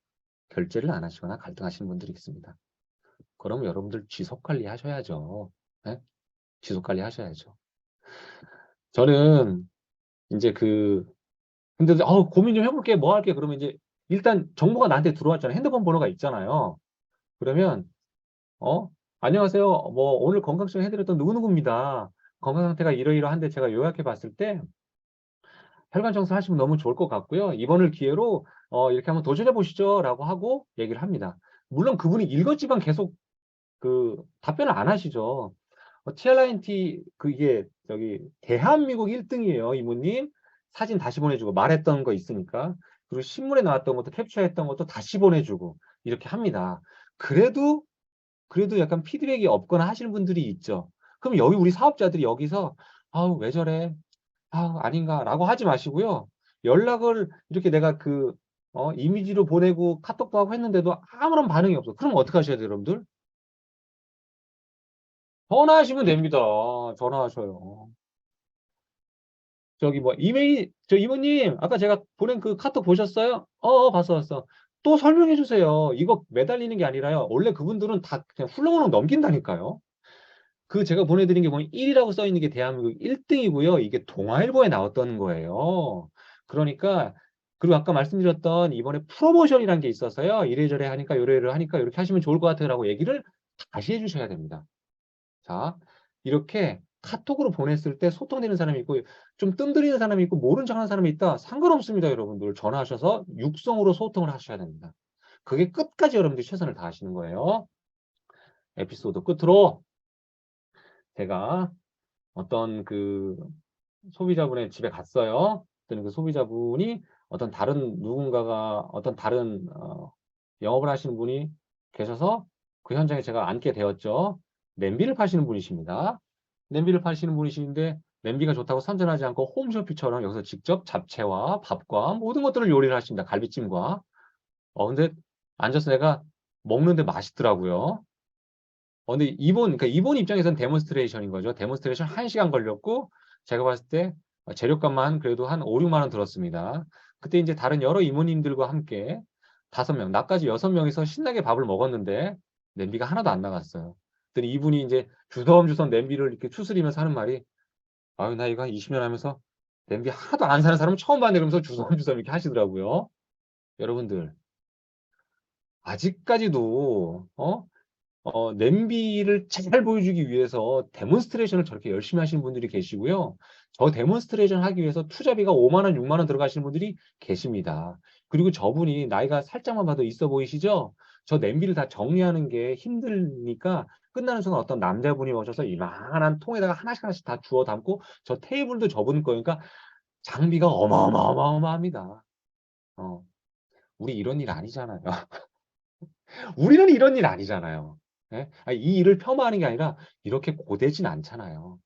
결제를 안 하시거나 갈등하시는 분들이 있습니다. 그럼 여러분들 지속 관리 하셔야죠. 네? 지속 관리 하셔야죠. 저는 이제 근데 고민 좀 해볼게. 뭐 할게. 그러면 이제 일단 정보가 나한테 들어왔잖아요. 핸드폰 번호가 있잖아요. 그러면 안녕하세요. 뭐 오늘 건강증 해드렸던 누구누구입니다. 건강 상태가 이러이러한데 제가 요약해 봤을 때 혈관 청소 하시면 너무 좋을 것 같고요. 이번을 기회로 이렇게 한번 도전해 보시죠. 라고 하고 얘기를 합니다. 물론 그분이 읽었지만 계속 답변을 안 하시죠. TRINT 이게 저기 대한민국 1등이에요, 이모님. 사진 다시 보내주고 말했던 거 있으니까. 그리고 신문에 나왔던 것도 캡처했던 것도 다시 보내주고 이렇게 합니다. 그래도 약간 피드백이 없거나 하시는 분들이 있죠. 그럼 여기 우리 사업자들이 여기서 아우 왜 저래? 아우 아닌가라고 하지 마시고요. 연락을 이렇게 내가 이미지로 보내고 카톡도 하고 했는데도 아무런 반응이 없어. 그럼 어떻게 하셔야 돼요, 여러분들? 전화하시면 됩니다. 전화하셔요. 저기 뭐 저 이모님 아까 제가 보낸 그 카톡 보셨어요? 봤어. 또 설명해 주세요. 이거 매달리는 게 아니라요. 원래 그분들은 다 그냥 훌렁훌렁 넘긴다니까요. 그 제가 보내드린 게 뭐냐 1이라고 써 있는 게 대한민국 1등이고요. 이게 동아일보에 나왔던 거예요. 그러니까 그리고 아까 말씀드렸던 이번에 프로모션이라는 게 있어서요. 이래저래 하니까 요래요래 하니까 이렇게 하시면 좋을 것 같아요라고 얘기를 다시 해주셔야 됩니다. 자, 이렇게 카톡으로 보냈을 때 소통되는 사람이 있고 좀 뜸들이는 사람이 있고 모른 척하는 사람이 있다. 상관없습니다, 여러분들. 전화하셔서 육성으로 소통을 하셔야 됩니다. 그게 끝까지 여러분들이 최선을 다하시는 거예요. 에피소드 끝으로 제가 어떤 그 소비자분의 집에 갔어요. 그랬더니 그 소비자분이 어떤 다른 누군가가 어떤 다른 영업을 하시는 분이 계셔서 그 현장에 제가 앉게 되었죠. 냄비를 파시는 분이십니다. 냄비를 파시는 분이시는데 냄비가 좋다고 선전하지 않고 홈쇼핑처럼 여기서 직접 잡채와 밥과 모든 것들을 요리를 하십니다. 갈비찜과. 근데 앉아서 내가 먹는데 맛있더라고요. 근데 그러니까 이번 입장에서는 데몬스트레이션인 거죠. 데몬스트레이션 1시간 걸렸고, 제가 봤을 때 재료값만 그래도 한 5, 6만 원 들었습니다. 그때 이제 다른 여러 이모님들과 함께 5명, 나까지 6명이서 신나게 밥을 먹었는데, 냄비가 하나도 안 나갔어요. 그랬더니 이분이 이제 주섬주섬 냄비를 이렇게 추스리면서 하는 말이, 아유, 나 이거 한 20년 하면서 냄비 하나도 안 사는 사람은 처음 봤네. 그러면서 주섬주섬 이렇게 하시더라고요. 여러분들, 아직까지도, 냄비를 잘 보여주기 위해서 데몬스트레이션을 저렇게 열심히 하시는 분들이 계시고요. 저 데몬스트레이션 하기 위해서 투자비가 5만 원, 6만 원 들어가시는 분들이 계십니다. 그리고 저분이 나이가 살짝만 봐도 있어 보이시죠? 저 냄비를 다 정리하는 게 힘드니까 끝나는 순간 어떤 남자분이 오셔서 이만한 통에다가 하나씩 하나씩 다 주워 담고 저 테이블도 저분 거니까 장비가 어마어마합니다. 우리 이런 일 아니잖아요. 우리는 이런 일 아니잖아요. 예? 이 일을 폄하하는 게 아니라 이렇게 고되진 않잖아요.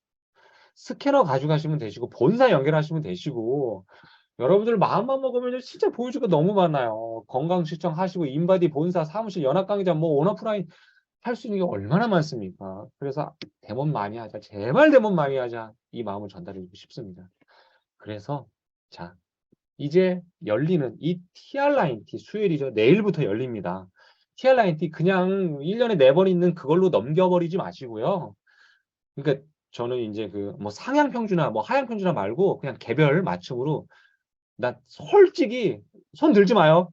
스캐너 가져가시면 되시고 본사 연결하시면 되시고 여러분들 마음만 먹으면 진짜 보여줄 거 너무 많아요. 건강 실정하시고 인바디 본사 사무실 연합 강의자 뭐 온오프라인 할 수 있는 게 얼마나 많습니까? 그래서 데몬 많이 하자. 제발 데몬 많이 하자. 이 마음을 전달해주고 싶습니다. 그래서 자 이제 열리는 이 TR9T 수요일이죠. 내일부터 열립니다. TR9T 그냥 1년에 4번 있는 그걸로 넘겨버리지 마시고요. 그러니까 저는 이제 그 뭐 상향 평준화, 뭐 하향 평준화 말고 그냥 개별 맞춤으로 나 솔직히 손 들지 마요.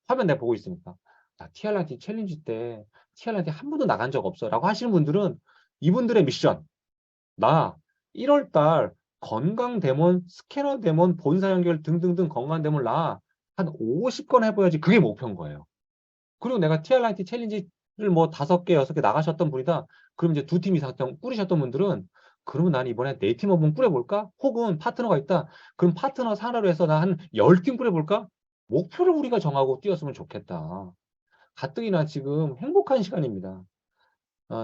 화면 내가 보고 있으니까. 나 TR9T 챌린지 때 TR9T 한 번도 나간 적 없어 라고 하시는 분들은 이분들의 미션 나 1월 달 건강 데몬, 스캐너 데몬, 본사 연결 등등등 건강 데몬 나 한 50건 해봐야지 그게 목표인 거예요. 그리고 내가 TR9T 챌린지를 뭐 5개, 6개 나가셨던 분이다. 그럼 이제 2팀 이상 꾸리셨던 분들은 그러면 난 이번에 4팀 한번 꾸려볼까? 혹은 파트너가 있다. 그럼 파트너 산하로 해서 나 한 10팀 꾸려볼까? 목표를 우리가 정하고 뛰었으면 좋겠다. 가뜩이나 지금 행복한 시간입니다.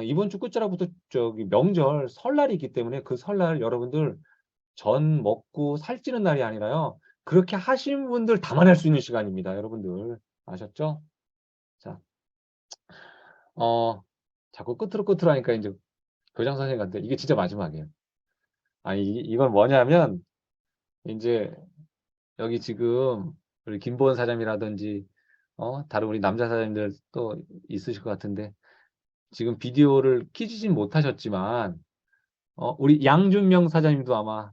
이번 주 끝자락부터 저기 명절 설날이 있기 때문에 그 설날 여러분들 전 먹고 살찌는 날이 아니라요. 그렇게 하신 분들 담아낼 수 있는 시간입니다. 여러분들 아셨죠? 자, 자꾸 끝으로 하니까 이제 교장 선생님한테 이게 진짜 마지막이에요. 아니 이건 뭐냐면 이제 여기 지금 우리 김보은 사장이라든지 다른 우리 남자 사장님들 또 있으실 것 같은데 지금 비디오를 켜지진 못하셨지만 우리 양준명 사장님도 아마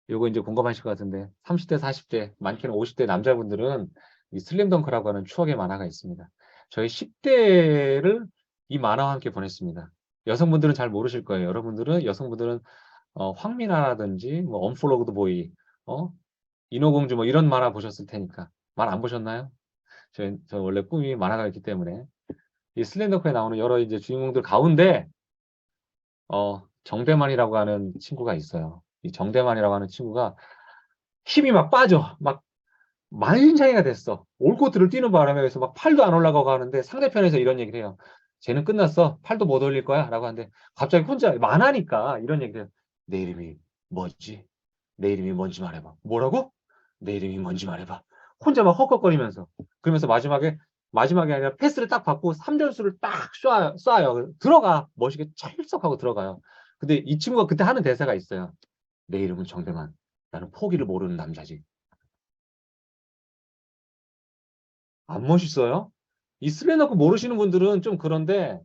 요거 이제 공감하실 것 같은데 30대, 40대, 많게는 50대 남자분들은 이 슬램덩크라고 하는 추억의 만화가 있습니다. 저희 10대를 이 만화와 함께 보냈습니다. 여성분들은 잘 모르실 거예요. 여성분들은 황미나라든지 뭐 언플러그드 보이, 인어공주 뭐 이런 만화 보셨을 테니까. 만화 안 보셨나요? 저 원래 꿈이 만화가 있기 때문에 이 슬램덩크에 나오는 여러 이제 주인공들 가운데 정대만이라고 하는 친구가 있어요. 이 정대만이라고 하는 친구가 힘이 막 빠져. 막 만신창이가 됐어. 올코트를 뛰는 바람에 그래서 막 팔도 안 올라가고 하는데 상대편에서 이런 얘기를 해요. 쟤는 끝났어. 팔도 못 올릴 거야. 라고 하는데 갑자기 혼자 만하니까 이런 얘기를 해요. 내 이름이 뭐지? 내 이름이 뭔지 말해봐. 뭐라고? 내 이름이 뭔지 말해봐. 혼자 막 헉헉거리면서. 그러면서 마지막에 아니라 패스를 딱 받고 3점수를 딱 쏴요. 들어가. 멋있게 찰떡하고 들어가요. 근데 이 친구가 그때 하는 대사가 있어요. 내 이름은 정대만. 나는 포기를 모르는 남자지. 안 멋있어요? 이 슬래너크 모르시는 분들은 좀 그런데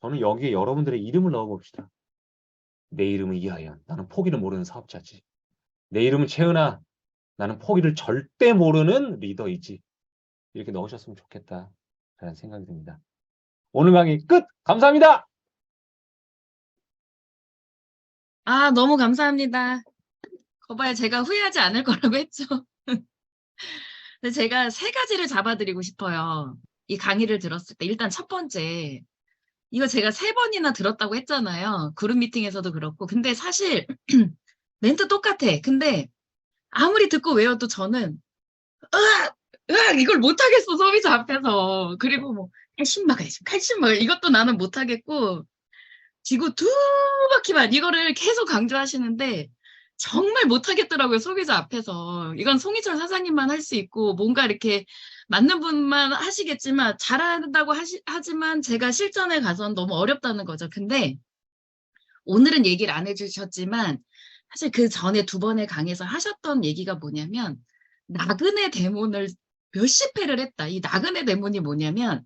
저는 여기에 여러분들의 이름을 넣어봅시다. 내 이름은 이하연. 나는 포기를 모르는 사업자지. 내 이름은 채은아. 나는 포기를 절대 모르는 리더이지. 이렇게 넣으셨으면 좋겠다. 라는 생각이 듭니다. 오늘 강의 끝! 감사합니다! 아, 너무 감사합니다. 거봐요. 제가 후회하지 않을 거라고 했죠. 근데 제가 세 가지를 잡아드리고 싶어요. 이 강의를 들었을 때. 일단 첫 번째, 이거 제가 3번이나 들었다고 했잖아요. 그룹 미팅에서도 그렇고. 근데 사실 멘트 똑같아. 근데 아무리 듣고 외워도 저는 으악! 으악! 이걸 못하겠어. 소비자 앞에서. 그리고 뭐 칼슘 마그네슘, 칼슘 마그네슘 이것도 나는 못하겠고 지구 2바퀴만 이거를 계속 강조하시는데 정말 못하겠더라고요. 소비자 앞에서. 이건 송희철 사장님만 할 수 있고 뭔가 이렇게 맞는 분만 하시겠지만 잘한다고 하지만 제가 실전에 가서는 너무 어렵다는 거죠. 근데 오늘은 얘기를 안 해주셨지만 사실 그 전에 2번의 강의에서 하셨던 얘기가 뭐냐면 나그네 대문을 몇십 회를 했다. 이 나그네 대문이 뭐냐면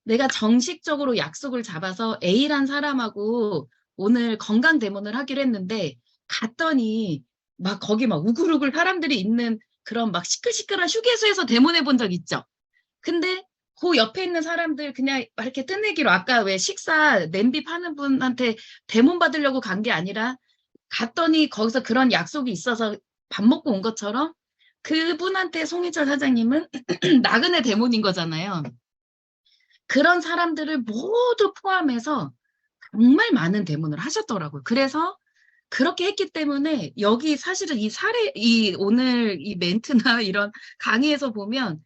내가 정식적으로 약속을 잡아서 A란 사람하고 오늘 건강 대문을 하기로 했는데 갔더니 막 거기 막 우글우글 사람들이 있는 그런 막 시끌시끌한 휴게소에서 대문해 본 적 있죠. 근데 그 옆에 있는 사람들 그냥 이렇게 뜨내기로 아까 왜 식사 냄비 파는 분한테 대문 받으려고 간 게 아니라 갔더니 거기서 그런 약속이 있어서 밥 먹고 온 것처럼 그분한테 송희철 사장님은 나그네 대문인 거잖아요. 그런 사람들을 모두 포함해서 정말 많은 대문을 하셨더라고요. 그래서 그렇게 했기 때문에 여기 사실은 이 사례, 오늘 이 멘트나 이런 강의에서 보면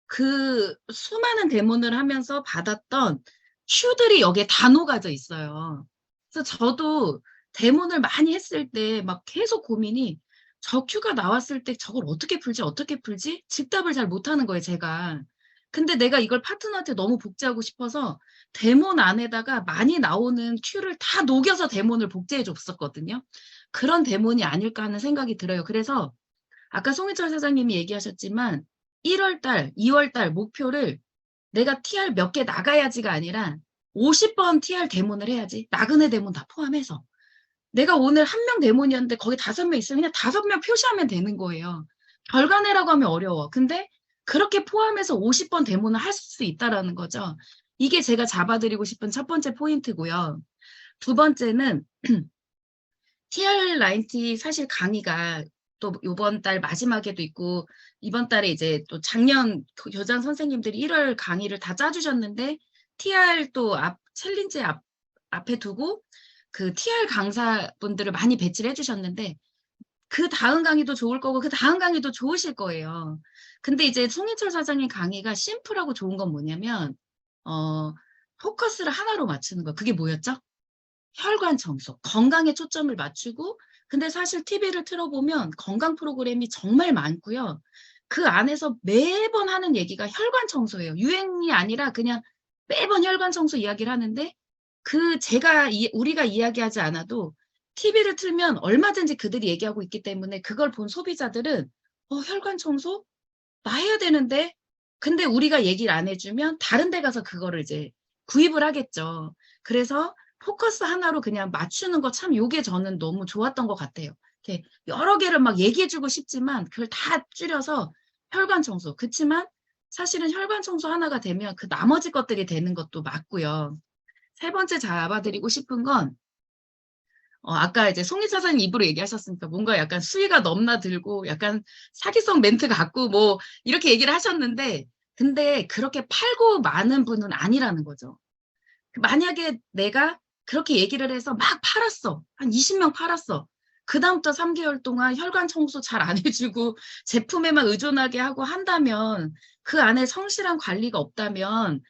그 수많은 대문을 하면서 받았던 큐들이 여기에 다 녹아져 있어요. 그래서 저도 대문을 많이 했을 때 막 계속 고민이 저 큐가 나왔을 때 저걸 어떻게 풀지, 어떻게 풀지? 즉답을 잘 못하는 거예요, 제가. 근데 내가 이걸 파트너한테 너무 복제하고 싶어서 대문 안에다가 많이 나오는 큐를 다 녹여서 대문을 복제해 줬었거든요. 그런 대문이 아닐까 하는 생각이 들어요. 그래서 아까 송희철 사장님이 얘기하셨지만 1월 달, 2월 달 목표를 내가 TR 몇 개 나가야지가 아니라 50번 TR 대문을 해야지. 나그네 대문 다 포함해서. 내가 오늘 1명 대문이었는데 거기 5명 있으면 그냥 5명 표시하면 되는 거예요. 결과내라고 하면 어려워. 근데 그렇게 포함해서 50번 대문을 할 수 있다라는 거죠. 이게 제가 잡아드리고 싶은 첫 번째 포인트고요. 두 번째는 TR90 사실 강의가 또 이번 달 마지막에도 있고 이번 달에 이제 또 작년 교장 선생님들이 1월 강의를 다 짜주셨는데 TR 또 챌린지 앞에 두고 그 TR 강사분들을 많이 배치를 해주셨는데 그 다음 강의도 좋을 거고 그 다음 강의도 좋으실 거예요. 근데 이제 송희철 사장님 강의가 심플하고 좋은 건 뭐냐면 포커스를 하나로 맞추는 거. 그게 뭐였죠? 혈관 청소, 건강에 초점을 맞추고 근데 사실 TV를 틀어보면 건강 프로그램이 정말 많고요. 그 안에서 매번 하는 얘기가 혈관 청소예요. 유행이 아니라 그냥 매번 혈관 청소 이야기를 하는데 우리가 이야기하지 않아도 TV를 틀면 얼마든지 그들이 얘기하고 있기 때문에 그걸 본 소비자들은 혈관 청소? 나 해야 되는데 근데 우리가 얘기를 안 해주면 다른 데 가서 그거를 이제 구입을 하겠죠. 그래서 포커스 하나로 그냥 맞추는 거 참 요게 저는 너무 좋았던 것 같아요. 이렇게 여러 개를 막 얘기해주고 싶지만 그걸 다 줄여서 혈관 청소. 그치만 사실은 혈관 청소 하나가 되면 그 나머지 것들이 되는 것도 맞고요. 세 번째 잡아드리고 싶은 건 아까 이제 송희 사장님 입으로 얘기하셨으니까 뭔가 약간 수위가 넘나들고 약간 사기성 멘트 같고 뭐 이렇게 얘기를 하셨는데 근데 그렇게 팔고 많은 분은 아니라는 거죠. 만약에 내가 그렇게 얘기를 해서 막 팔았어. 한 20명 팔았어. 그다음부터 3개월 동안 혈관 청소 잘 안 해주고 제품에만 의존하게 하고 한다면 그 안에 성실한 관리가 없다면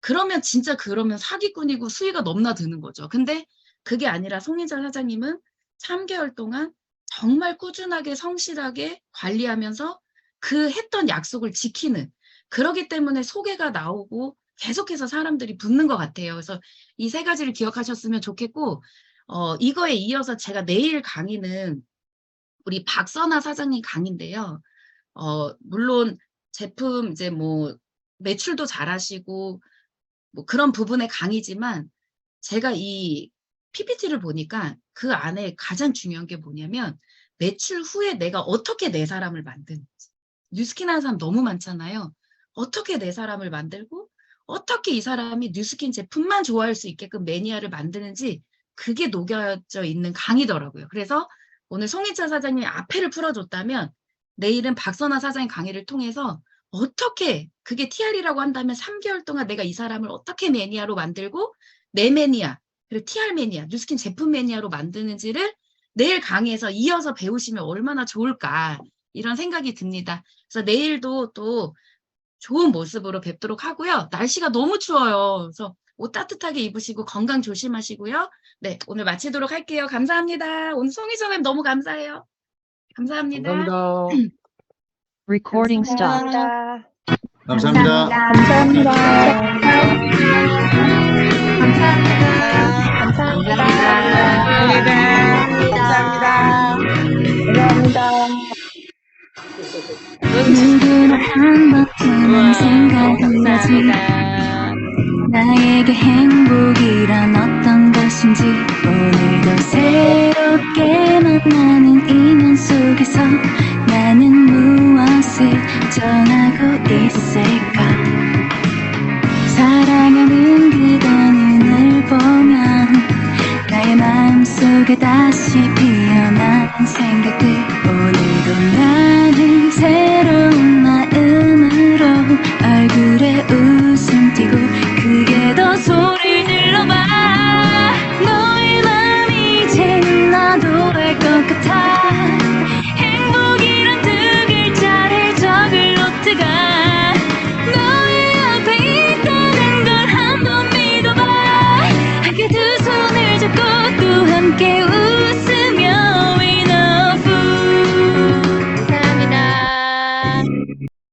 그러면 진짜 그러면 사기꾼이고 수위가 넘나드는 거죠. 근데 그게 아니라 송희철 사장님은 3개월 동안 정말 꾸준하게 성실하게 관리하면서 그 했던 약속을 지키는 그러기 때문에 소개가 나오고 계속해서 사람들이 붙는 것 같아요. 그래서 이 세 가지를 기억하셨으면 좋겠고 이거에 이어서 제가 내일 강의는 우리 박선아 사장님 강의인데요. 물론 제품 이제 뭐 매출도 잘하시고 뭐 그런 부분의 강의지만 제가 이 PPT를 보니까 그 안에 가장 중요한 게 뭐냐면 매출 후에 내가 어떻게 내 사람을 만드는지. 뉴스킨 하는 사람 너무 많잖아요. 어떻게 내 사람을 만들고 어떻게 이 사람이 뉴스킨 제품만 좋아할 수 있게끔 매니아를 만드는지 그게 녹여져 있는 강의더라고요. 그래서 오늘 송희철 사장님이 앞에를 풀어줬다면 내일은 박선아 사장님 강의를 통해서 어떻게 그게 TR이라고 한다면 3개월 동안 내가 이 사람을 어떻게 매니아로 만들고 내 매니아 그리고 TR 매니아, 뉴스킨 제품 매니아로 만드는지를 내일 강의에서 이어서 배우시면 얼마나 좋을까 이런 생각이 듭니다. 그래서 내일도 또 좋은 모습으로 뵙도록 하고요. 날씨가 너무 추워요. 그래서 옷 따뜻하게 입으시고 건강 조심하시고요. 네, 오늘 마치도록 할게요. 감사합니다. 오늘 송희선 선생님 너무 감사해요. 감사합니다. 감사합니다. Recording stopped. 감사합니다. 감사합니다. 누구나 한 번쯤은 생각해야지 나에게 행복이란 어떤 것인지 오늘도 새롭게 만나는 인연 속에서 나는 무엇을 전하고 있을까 사랑하는 그대 눈을 보면 나의 마음속에 다시 피어나는 생각들 오늘도 나는 새로운 마음으로 얼굴에 웃음 띄고 크게 더 소리를 질러봐 너의 맘이 이젠 나도 알 것 같아 행복이란 두 글자를 적을 노트가 너의 앞에 있다는 걸 한번 믿어봐 함께 두 손을 잡고 또 함께